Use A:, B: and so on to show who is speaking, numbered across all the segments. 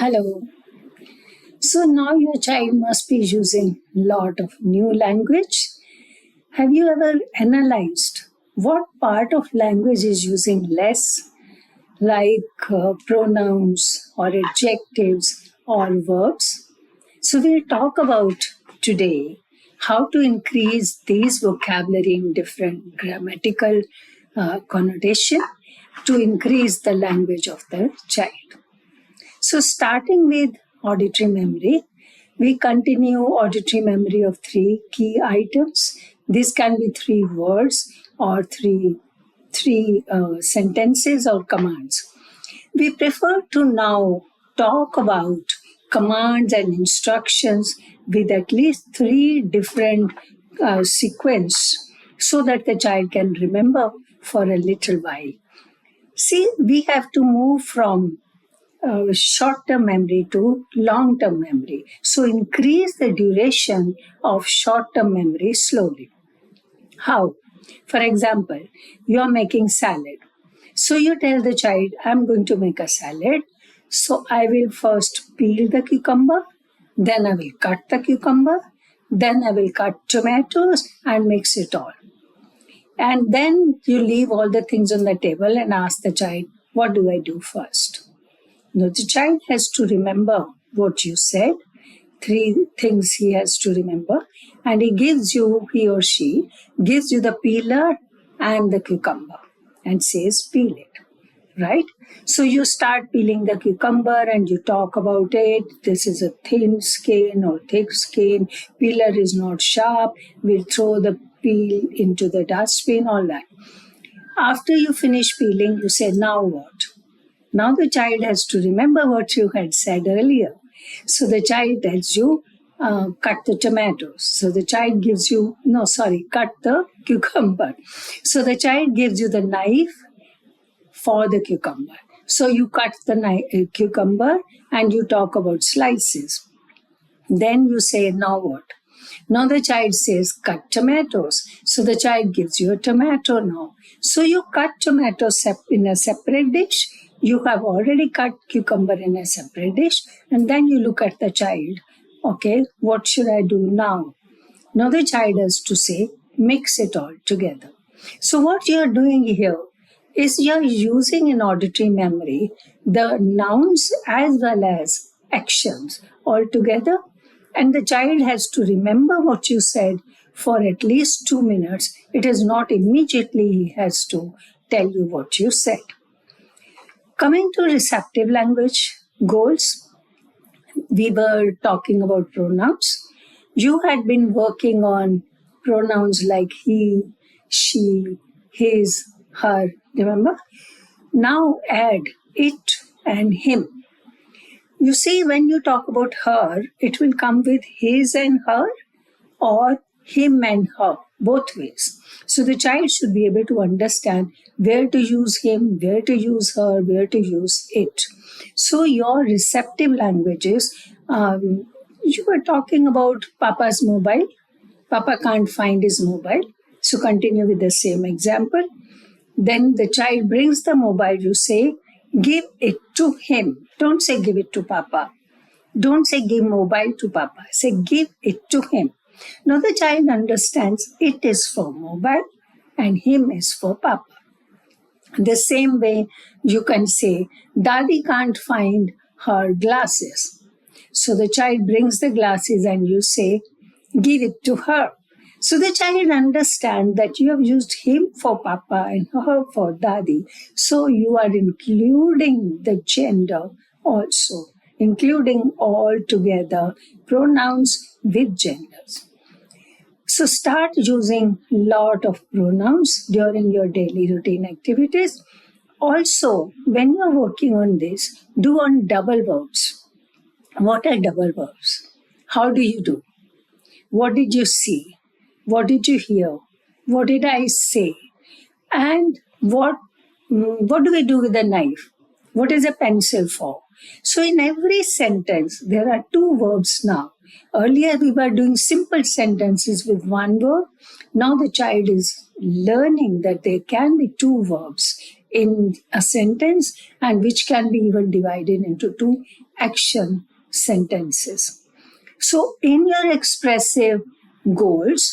A: Hello. So now your child must be using a lot of new language. Have you ever analyzed what part of language is using less, like pronouns or adjectives or verbs? So we'll talk about today how to increase these vocabulary in different grammatical connotation to increase the language of the child. So starting with auditory memory, we continue auditory memory of three key items. These can be three words or three sentences or commands. We prefer to now talk about commands and instructions with at least three different sequence so that the child can remember for a little while. See, we have to move from short-term memory to long-term memory. So increase the duration of short-term memory slowly. How? For example, you are making salad. So you tell the child, I'm going to make a salad. So I will first peel the cucumber, then I will cut the cucumber, then I will cut tomatoes and mix it all. And then you leave all the things on the table and ask the child, what do I do first? Now, the child has to remember what you said, three things he has to remember, and he or she gives you the peeler and the cucumber and says, peel it, right? So you start peeling the cucumber and you talk about it. This is a thin skin or thick skin. Peeler is not sharp. We'll throw the peel into the dustbin, all that. After you finish peeling, you say, now what? Now the child has to remember what you had said earlier. So the child tells you, cut the tomatoes. So the child gives you, cut the cucumber. So the child gives you the knife for the cucumber. So you cut the cucumber and you talk about slices. Then you say, now what? Now the child says, cut tomatoes. So the child gives you a tomato now. So you cut tomatoes in a separate dish. You have already cut cucumber in a separate dish. And then you look at the child. Okay, what should I do now? Now the child has to say, mix it all together. So what you are doing here is you are using in auditory memory the nouns as well as actions all together. And the child has to remember what you said for at least 2 minutes. It is not immediately he has to tell you what you said. Coming to receptive language goals, we were talking about pronouns. You had been working on pronouns like he, she, his, her, remember? Now add it and him. You see, when you talk about her, it will come with his and her or him and her, both ways. So the child should be able to understand where to use him, where to use her, where to use it. So your receptive languages, you were talking about Papa's mobile. Papa can't find his mobile. So continue with the same example. Then the child brings the mobile, you say, give it to him. Don't say give it to Papa. Don't say give mobile to Papa. Say give it to him. Now the child understands it is for mobile and him is for Papa. The same way you can say, Dadi can't find her glasses. So the child brings the glasses and you say, give it to her. So the child understands that you have used him for Papa and her for Dadi. So you are including the gender also, including all together pronouns with genders. So start using a lot of pronouns during your daily routine activities. Also, when you are working on this, do on double verbs. What are double verbs? How do you do? What did you see? What did you hear? What did I say? And what do we do with a knife? What is a pencil for? So in every sentence, there are two verbs now. Earlier, we were doing simple sentences with one verb. Now the child is learning that there can be two verbs in a sentence and which can be even divided into two action sentences. So in your expressive goals,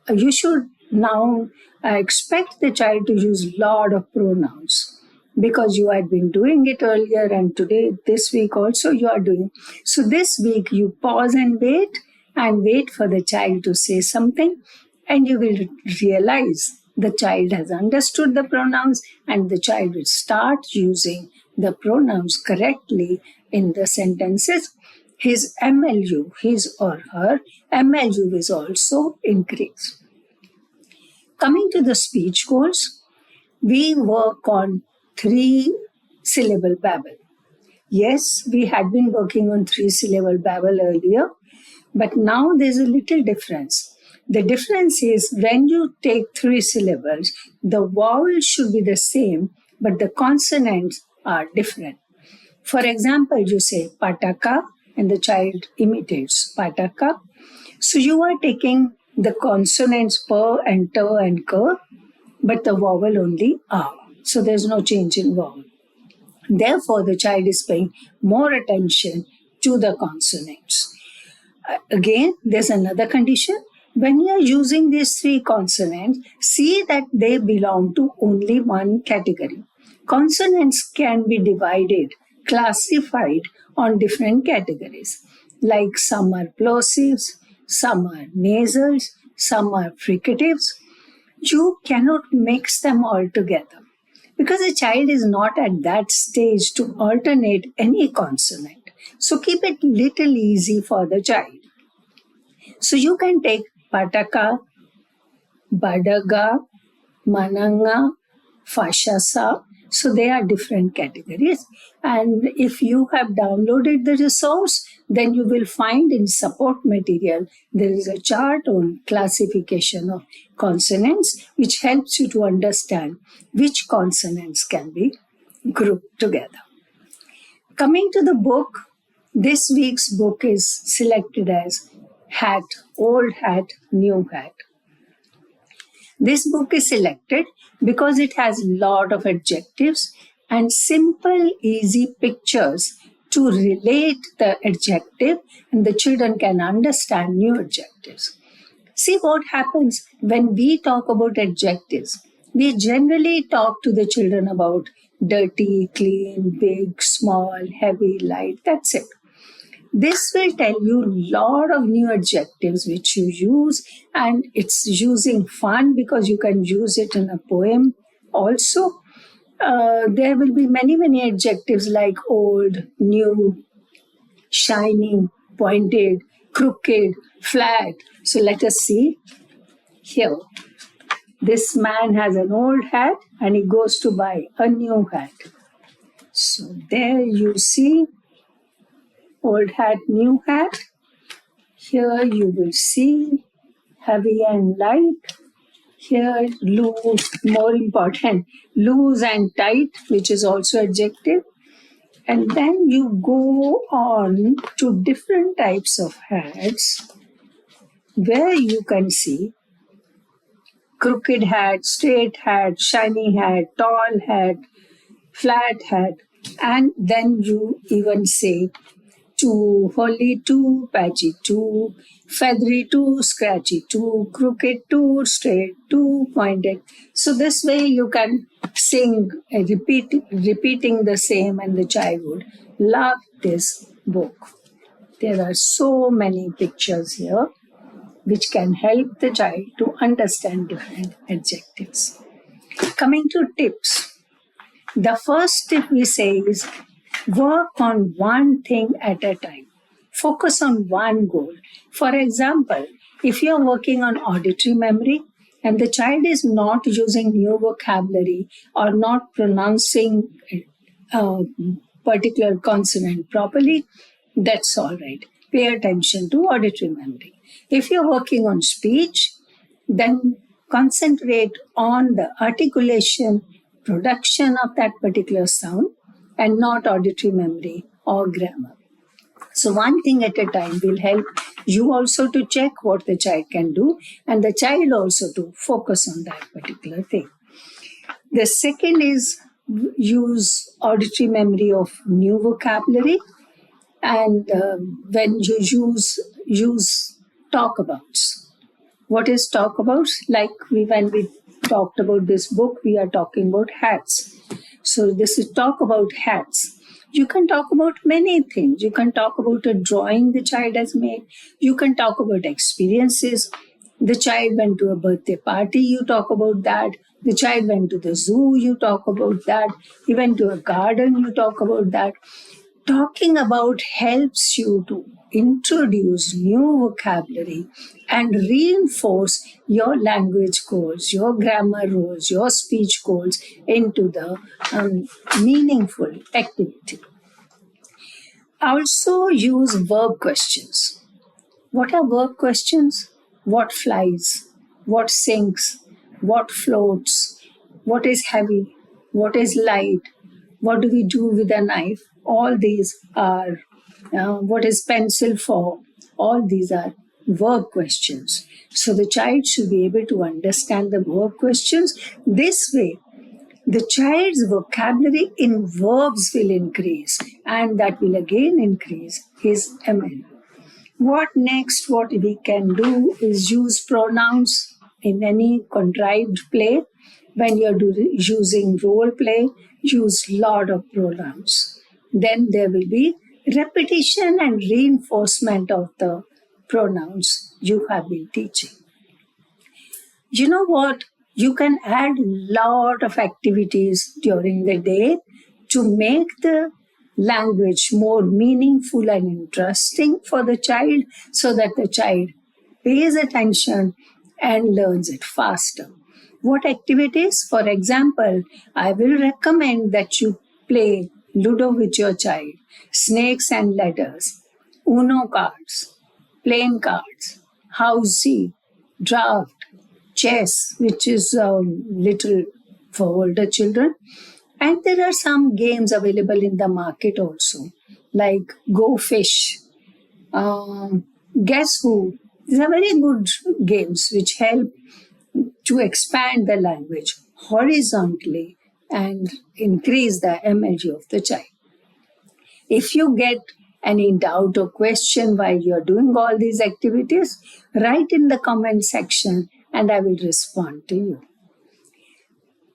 A: you should now expect the child to use a lot of pronouns because you had been doing it earlier and today, this week also you are doing. So this week you pause and wait for the child to say something, and you will realize the child has understood the pronouns and the child will start using the pronouns correctly in the sentences. His MLU, his or her MLU is also increased. Coming to the speech goals, we work on 3-syllable babble. Yes, we had been working on 3-syllable babble earlier, but now there's a little difference. The difference is when you take 3 syllables, the vowels should be the same, but the consonants are different. For example, you say pataka and the child imitates pataka. So you are taking the consonants per and ter and k, but the vowel only a. So there's no change in vowel. Therefore, the child is paying more attention to the consonants. Again, there's another condition. When you are using these 3 consonants, see that they belong to only one category. Consonants can be divided, classified on different categories. Like some are plosives, some are nasals, some are fricatives. You cannot mix them all together because a child is not at that stage to alternate any consonant. So keep it little easy for the child. So you can take pataka, badaga, mananga, fashasa. So they are different categories. And if you have downloaded the resource, then you will find in support material, there is a chart on classification of consonants, which helps you to understand which consonants can be grouped together. Coming to the book, this week's book is selected as Hat, Old Hat, New Hat. This book is selected because it has a lot of adjectives and simple, easy pictures to relate the adjective, and the children can understand new adjectives. See what happens when we talk about adjectives. We generally talk to the children about dirty, clean, big, small, heavy, light. That's it. This will tell you a lot of new adjectives which you use, and it's using fun because you can use it in a poem also. There will be many adjectives like old, new, shiny, pointed, crooked, flat. So let us see here. This man has an old hat and he goes to buy a new hat. So there you see old hat, new hat. Here you will see heavy and light. Here loose, more important, loose and tight, which is also adjective. And then you go on to different types of hats where you can see crooked hat, straight hat, shiny hat, tall hat, flat hat, and then you even say too holly, too patchy, too feathery, too scratchy, too crooked, too straight, too pointed. So this way you can sing, repeating the same, and the child would love this book. There are so many pictures here which can help the child to understand different adjectives. Coming to tips. The first tip we say is work on one thing at a time. Focus on one goal. For example, if you are working on auditory memory and the child is not using new vocabulary or not pronouncing a particular consonant properly, that's all right. Pay attention to auditory memory. If you're working on speech, then concentrate on the articulation, production of that particular sound, and not auditory memory or grammar. So one thing at a time will help you also to check what the child can do, and the child also to focus on that particular thing. The second is use auditory memory of new vocabulary. And when you use talkabouts. What is talkabouts? Like when we talked about this book, we are talking about hats. So this is talk about hats. You can talk about many things. You can talk about a drawing the child has made. You can talk about experiences. The child went to a birthday party, you talk about that. The child went to the zoo, you talk about that. He went to a garden, you talk about that. Talking about helps you to introduce new vocabulary and reinforce your language goals, your grammar rules, your speech goals into the meaningful activity. Also use verb questions. What are verb questions? What flies? What sinks? What floats? What is heavy? What is light? What do we do with a knife? All these are, what is pencil for? All these are verb questions. So the child should be able to understand the verb questions. This way, the child's vocabulary in verbs will increase, and that will again increase his ML. What next? What we can do is use pronouns in any contrived play. When you're using role play, use lot of pronouns. Then there will be repetition and reinforcement of the pronouns you have been teaching. You know what? You can add lot of activities during the day to make the language more meaningful and interesting for the child, so that the child pays attention and learns it faster. What activities? For example, I will recommend that you play Ludo with your child, snakes and ladders, Uno cards, playing cards, housey, draft, chess, which is little for older children. And there are some games available in the market also, like Go Fish, Guess Who. These are very good games which help to expand the language horizontally and increase the energy of the child. If you get any doubt or question while you're doing all these activities, write in the comment section and I will respond to you.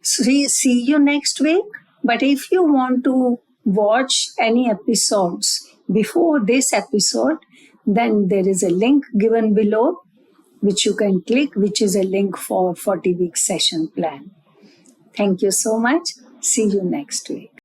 A: See you next week. But if you want to watch any episodes before this episode, then there is a link given below which you can click, which is a link for 40-week session plan. Thank you so much. See you next week.